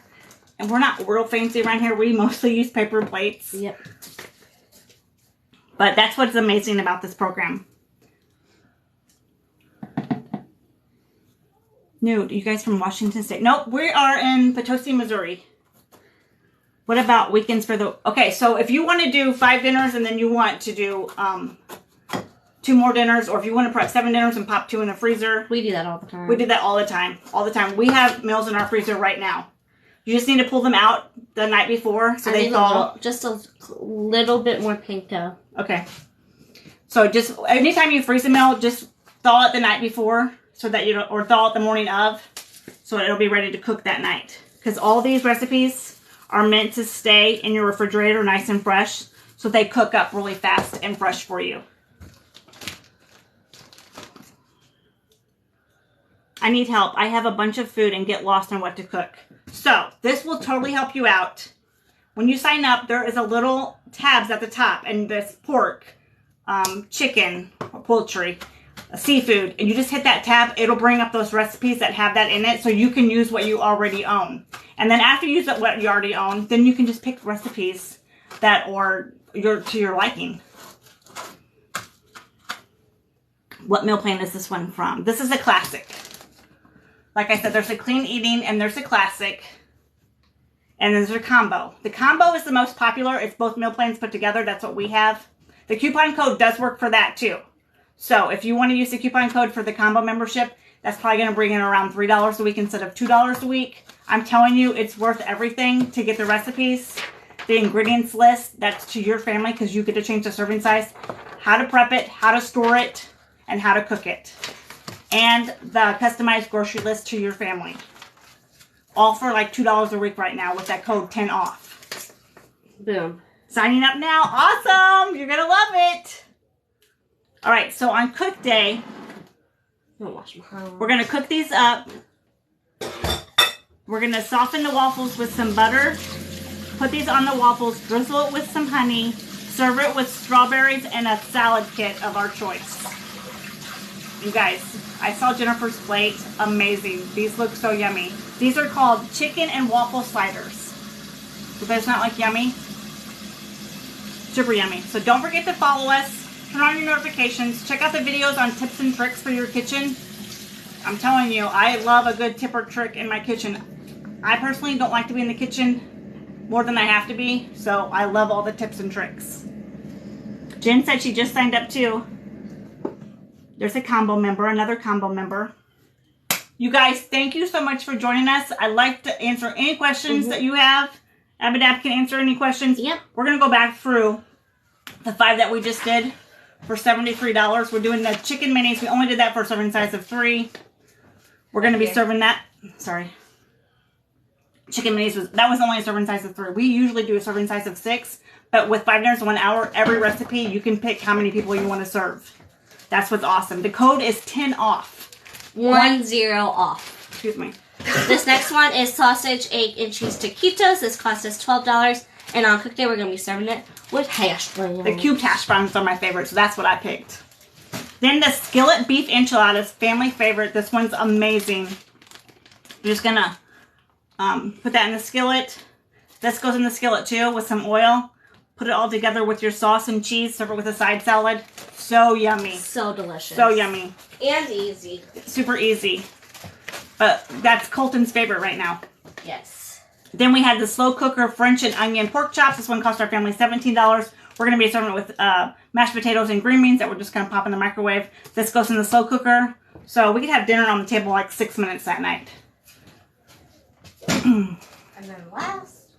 Speaker 1: And we're not real fancy around here. We mostly use paper plates.
Speaker 2: Yep.
Speaker 1: But that's what's amazing about this program. No, you guys from Washington State? Nope, we are in Potosi, Missouri. What about weekends for the... Okay, so if you want to do 5 dinners and then you want to do 2 more dinners, or if you want to prep 7 dinners and pop 2 in the freezer.
Speaker 2: We do that all the time.
Speaker 1: We do that all the time. All the time. We have meals in our freezer right now. You just need to pull them out the night before so they thaw.
Speaker 2: Just a little bit more panko.
Speaker 1: Okay. So just anytime you freeze a meal, just thaw it the night before so that you don't, or thaw it the morning of so it'll be ready to cook that night. Because all these recipes are meant to stay in your refrigerator nice and fresh so they cook up really fast and fresh for you. I need help. I have a bunch of food and get lost on what to cook. So this will totally help you out. When you sign up, there is a little tabs at the top, and this pork, chicken, or poultry, seafood, and you just hit that tab. It'll bring up those recipes that have that in it so you can use what you already own. And then after you use what you already own, then you can just pick recipes that are to your liking. What meal plan is this one from? This is a classic. Like I said, there's a clean eating and there's a classic. And there's a combo. The combo is the most popular. It's both meal plans put together. That's what we have. The coupon code does work for that too. So if you want to use the coupon code for the combo membership, that's probably going to bring in around $3 a week instead of $2 a week. I'm telling you, it's worth everything to get the recipes, the ingredients list. That's to your family because you get to change the serving size, how to prep it, how to store it, and how to cook it. And the customized grocery list to your family. All for like $2 a week right now with that code 10 off.
Speaker 2: Boom.
Speaker 1: Signing up now. Awesome. You're going to love it. All right. So on cook day, we're going to cook these up. We're going to soften the waffles with some butter. Put these on the waffles. Drizzle it with some honey. Serve it with strawberries and a salad kit of our choice. You guys, I saw Jennifer's plate. Amazing. These look so yummy. These are called chicken and waffle sliders. Do those not like yummy? Super yummy. So don't forget to follow us. Turn on your notifications. Check out the videos on tips and tricks for your kitchen. I'm telling you, I love a good tip or trick in my kitchen. I personally don't like to be in the kitchen more than I have to be. So I love all the tips and tricks. Jen said she just signed up too. There's a combo member, another combo member. You guys, thank you so much for joining us. I'd like to answer any questions that you have. Abadab can answer any questions.
Speaker 2: Yep.
Speaker 1: We're going to go back through the 5 that we just did for $73. We're doing the chicken minis. We only did that for a serving size of 3. We're going to be serving that. Sorry. Chicken minis, that was only a serving size of 3. We usually do a serving size of 6. But with 5 dinners in 1 hour, every recipe, you can pick how many people you want to serve. That's what's awesome. The code is 10 off.
Speaker 2: 10 off.
Speaker 1: Excuse me.
Speaker 2: This next one is sausage, egg, and cheese taquitos. This cost us $12. And on cook day, we're going to be serving it with hash browns.
Speaker 1: The cubed hash browns are my favorite, so that's what I picked. Then the skillet beef enchiladas, family favorite. This one's amazing. You're just going to put that in the skillet. This goes in the skillet too with some oil. Put it all together with your sauce and cheese. Serve it with a side salad. So yummy.
Speaker 2: So delicious.
Speaker 1: So yummy.
Speaker 2: And easy.
Speaker 1: Super easy. But that's Colton's favorite right now.
Speaker 2: Yes.
Speaker 1: Then we had the slow cooker French and onion pork chops. This one cost our family $17. We're going to be serving it with mashed potatoes and green beans that we're just going to pop in the microwave. This goes in the slow cooker. So we could have dinner on the table like 6 minutes that night.
Speaker 2: And then last.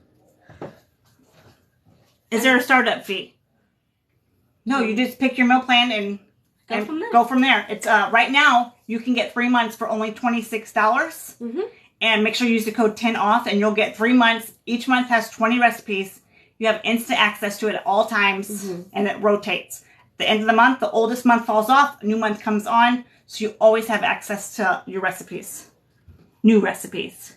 Speaker 1: Is there a startup fee? No, you just pick your meal plan and go from there. It's right now you can get 3 months for only $26.
Speaker 2: Mm-hmm.
Speaker 1: And make sure you use the code 10OFF and you'll get 3 months. Each month has 20 recipes. You have instant access to it at all times, and it rotates. The end of the month, the oldest month falls off, a new month comes on, so you always have access to your recipes, new recipes.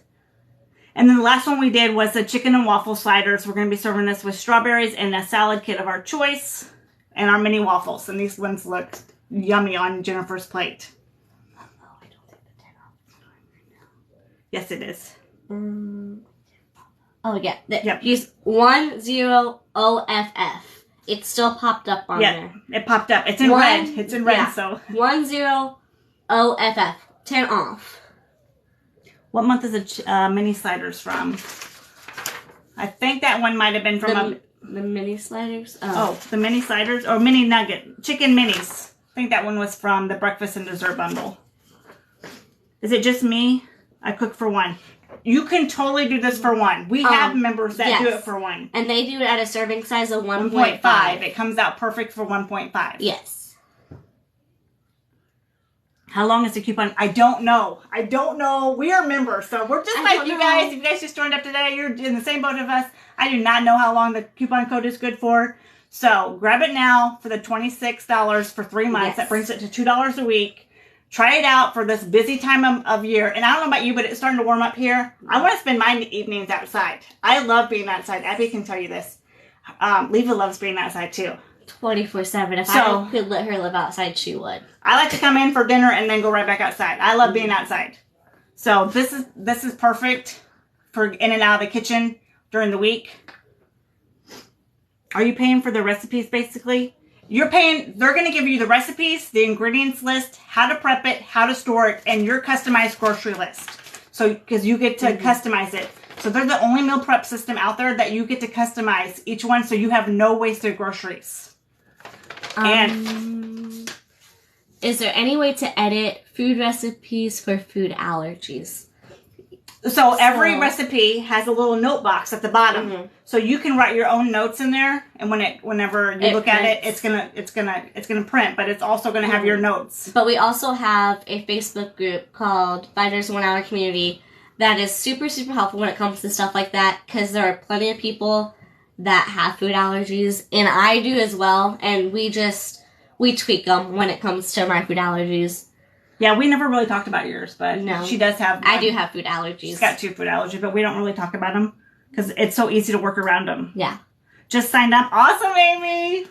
Speaker 1: And then the last one we did was the chicken and waffle sliders. We're going to be serving this with strawberries and a salad kit of our choice, and our mini waffles. And these ones look yummy on Jennifer's plate.
Speaker 2: Oh, I don't think the 10 off.
Speaker 1: Yes, it is.
Speaker 2: Oh, yeah.
Speaker 1: Yep.
Speaker 2: Use 10OFF. It still popped up on there.
Speaker 1: It popped up. It's in red. It's in red, so.
Speaker 2: 10OFF. 10 off.
Speaker 1: What month is the mini sliders from? I think that one might have been from
Speaker 2: the mini sliders?
Speaker 1: Oh, the mini sliders? Or mini nugget. Chicken minis. I think that one was from the breakfast and dessert bundle. Is it just me? I cook for one. You can totally do this for one. We have members that do it for one.
Speaker 2: And they do it at a serving size of
Speaker 1: 1.5. It comes out perfect for 1.5.
Speaker 2: Yes.
Speaker 1: How long is the coupon? I don't know. We are members, so we're just like you guys. If you guys just joined up today, you're in the same boat as us. I do not know how long the coupon code is good for. So grab it now for the $26 for 3 months. Yes. That brings it to $2 a week. Try it out for this busy time of year. And I don't know about you, but it's starting to warm up here. I want to spend my evenings outside. I love being outside. Abby can tell you this. Leva loves being outside too.
Speaker 2: 24/7. If I could let her live outside, she would.
Speaker 1: I like to come in for dinner and then go right back outside. I love being outside. So this is perfect for in and out of the kitchen during the week. Are you paying for the recipes basically? You're paying, they're going to give you the recipes, the ingredients list, how to prep it, how to store it, and your customized grocery list. So, because you get to customize it. So they're the only meal prep system out there that you get to customize each one so you have no wasted groceries. And
Speaker 2: is there any way to edit food recipes for food allergies?
Speaker 1: So every recipe has a little note box at the bottom, so you can write your own notes in there. And whenever you look at it, it's gonna print, but it's also gonna have your notes.
Speaker 2: But we also have a Facebook group called Fighters 1 Hour Community that is super, super helpful when it comes to stuff like that, because there are plenty of people that have food allergies, and I do as well. And we tweak them when it comes to my food allergies.
Speaker 1: Yeah, we never really talked about yours, but she does have.
Speaker 2: I do have food allergies.
Speaker 1: She's got 2 food allergies, but we don't really talk about them because it's so easy to work around them.
Speaker 2: Yeah.
Speaker 1: Just signed up. Awesome, Amy.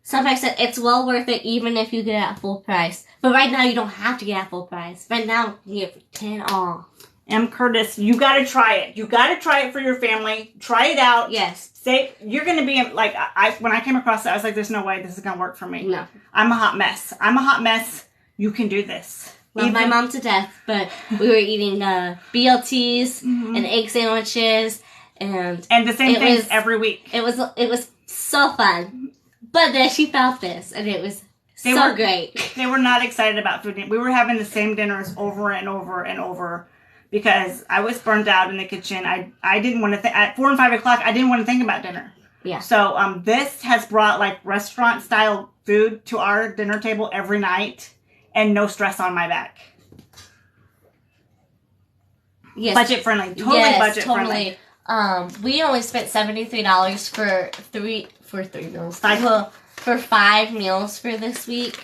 Speaker 2: Sometimes it's well worth it even if you get it at full price. But right now you don't have to get at full price. Right now you get 10 off.
Speaker 1: M. Curtis, you got to try it. You got to try it for your family. Try it out.
Speaker 2: Yes.
Speaker 1: You're going to be like, when I came across it, I was like, there's no way this is going to work for me.
Speaker 2: No.
Speaker 1: I'm a hot mess. You can do this.
Speaker 2: Love my mom to death, but we were eating BLTs and egg sandwiches and
Speaker 1: the same things every week.
Speaker 2: It was so fun. But then she found this, and it was great.
Speaker 1: They were not excited about food. We were having the same dinners over and over and over. Because I was burned out in the kitchen. I didn't want to at 4 and 5 o'clock. I didn't want to think about dinner.
Speaker 2: Yeah.
Speaker 1: So this has brought like restaurant style food to our dinner table every night, and no stress on my back.
Speaker 2: Yes.
Speaker 1: Budget friendly. Budget friendly.
Speaker 2: We only spent $73 for three meals. For 5 meals for this week,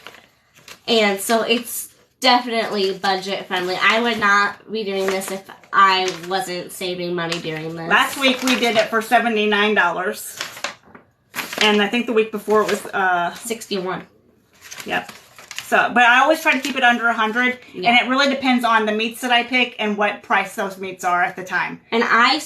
Speaker 2: and so it's definitely budget friendly. I would not be doing this if I wasn't saving money doing this.
Speaker 1: Last week we did it for $79. And I think the week before it was
Speaker 2: 61.
Speaker 1: Yep. So, but I always try to keep it under 100, and it really depends on the meats that I pick and what price those meats are at the time.
Speaker 2: And I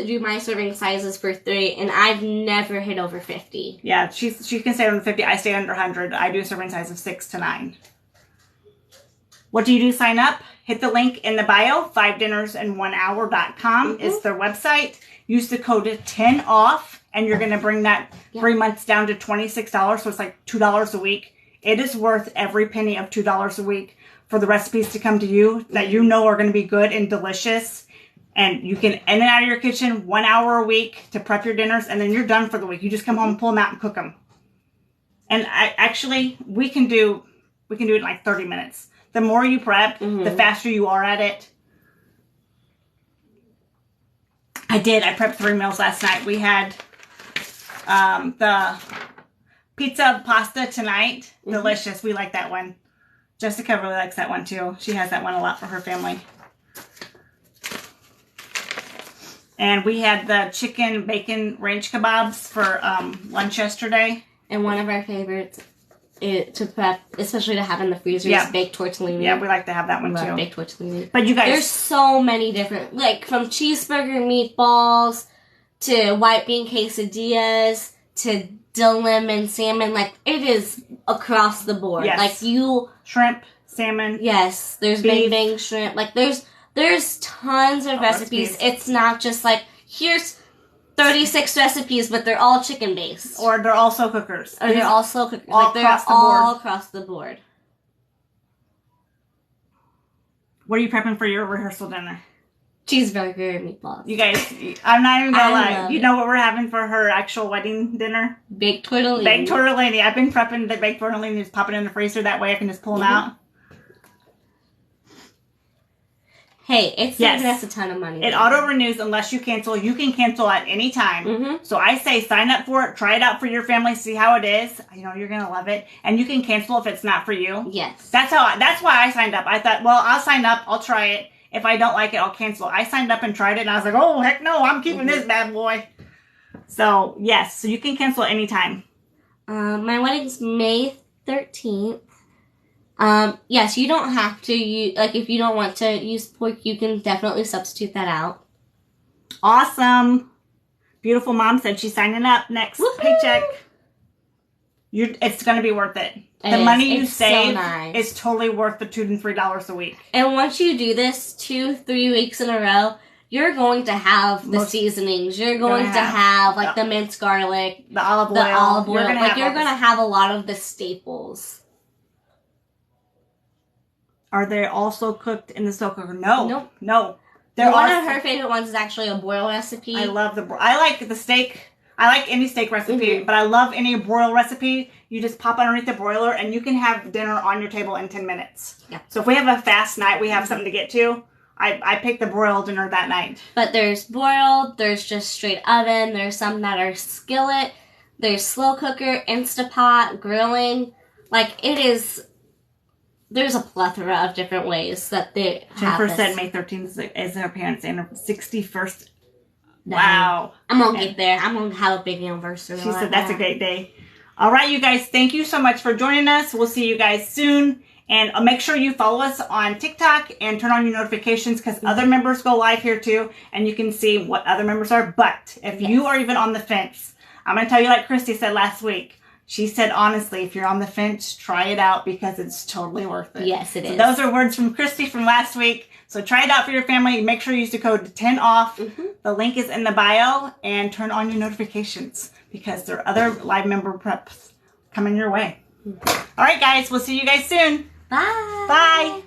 Speaker 2: do my serving sizes for 3, and I've never hit over 50.
Speaker 1: Yeah, she can stay under 50. I stay under 100. I do a serving size of 6 to 9. What do? Sign up? hit the link in the bio, 5dinnersin1hour.com is their website. Use the code 10OFF, and you're going to bring that 3 months down to $26, so it's like $2 a week. It is worth every penny of $2 a week for the recipes to come to you that you know are going to be good and delicious. And you can in and out of your kitchen 1 hour a week to prep your dinners, and then you're done for the week. You just come home, pull them out, and cook them. And we can do it in like 30 minutes. The more you prep, the faster you are at it. I prepped 3 meals last night. We had the pizza pasta tonight. Delicious. We like that one. Jessica really likes that one too. She has that one a lot for her family. And we had the chicken bacon ranch kebabs for lunch yesterday.
Speaker 2: And one of our favorites to prep, especially to have in the freezer, is baked tortellini.
Speaker 1: Yeah, we like to have that one too.
Speaker 2: Baked tortellini.
Speaker 1: But you guys,
Speaker 2: there's so many different, like from cheeseburger meatballs to white bean quesadillas to dill lemon salmon. Like it is across the board.
Speaker 1: Yes.
Speaker 2: Like
Speaker 1: shrimp, salmon.
Speaker 2: Yes, there's
Speaker 1: beef.
Speaker 2: bang bang shrimp. Like there's tons of recipes. It's not just like here's 36 recipes, but they're all chicken based.
Speaker 1: Or they're also cookers.
Speaker 2: Or they're also cookers.
Speaker 1: All
Speaker 2: like they're
Speaker 1: across the
Speaker 2: all
Speaker 1: board.
Speaker 2: across the board.
Speaker 1: What are you prepping for your rehearsal dinner?
Speaker 2: Cheeseburger and meatballs.
Speaker 1: You guys, I'm not even gonna lie. You
Speaker 2: it.
Speaker 1: know what we're having for her actual wedding dinner?
Speaker 2: Baked tortellini.
Speaker 1: Baked tortellini. I've been prepping the baked tortellini, just pop it in the freezer. That way I can just pull them out.
Speaker 2: Hey, it's saving us a ton of money.
Speaker 1: It auto-renews unless you cancel. You can cancel at any time. So I say sign up for it. Try it out for your family. See how it is. You know, you're going to love it. And you can cancel if it's not for you.
Speaker 2: Yes.
Speaker 1: That's why I signed up. I thought, well, I'll sign up. I'll try it. If I don't like it, I'll cancel. I signed up and tried it. And I was like, oh, heck no. I'm keeping this bad boy. So, yes. So you can cancel at any time.
Speaker 2: My wedding's May 13th. Yes, you don't have to use, like, if you don't want to use pork, you can definitely substitute that out.
Speaker 1: Awesome. Beautiful mom said she's signing up next paycheck. It's going to be worth it. The money you save is totally worth the $2 and $3 a week.
Speaker 2: And once you do this 2-3 weeks in a row, you're going to have the seasonings. You're going to have, like, the minced garlic.
Speaker 1: The olive oil.
Speaker 2: You're going to have a lot of the staples.
Speaker 1: Are they also cooked in the slow cooker? No.
Speaker 2: Nope.
Speaker 1: No.
Speaker 2: One of her favorite ones is actually a broil recipe.
Speaker 1: I love I like the steak. I like any steak recipe, but I love any broil recipe. You just pop underneath the broiler, and you can have dinner on your table in 10 minutes.
Speaker 2: Yeah.
Speaker 1: So if we have a fast night, we have something to get to, I pick the broiled dinner that night.
Speaker 2: But there's broiled, there's just straight oven, there's some that are skillet, there's slow cooker, Instapot, grilling. Like, it is... There's a plethora of different ways that they
Speaker 1: Jennifer
Speaker 2: have
Speaker 1: said May 13th is her parents' 61st.
Speaker 2: Day.
Speaker 1: Wow.
Speaker 2: I'm going to get there. I'm going to have a big anniversary.
Speaker 1: She said that's a great day. All right, you guys, thank you so much for joining us. We'll see you guys soon. And make sure you follow us on TikTok and turn on your notifications because other members go live here too. And you can see what other members are. But if you are even on the fence, I'm going to tell you like Christy said last week. She said, honestly, if you're on the fence, try it out because it's totally worth it.
Speaker 2: Yes, it is.
Speaker 1: Those are words from Christy from last week. So try it out for your family. Make sure you use the code 10OFF. The link is in the bio. And turn on your notifications because there are other live member preps coming your way. All right, guys. We'll see you guys soon.
Speaker 2: Bye.
Speaker 1: Bye.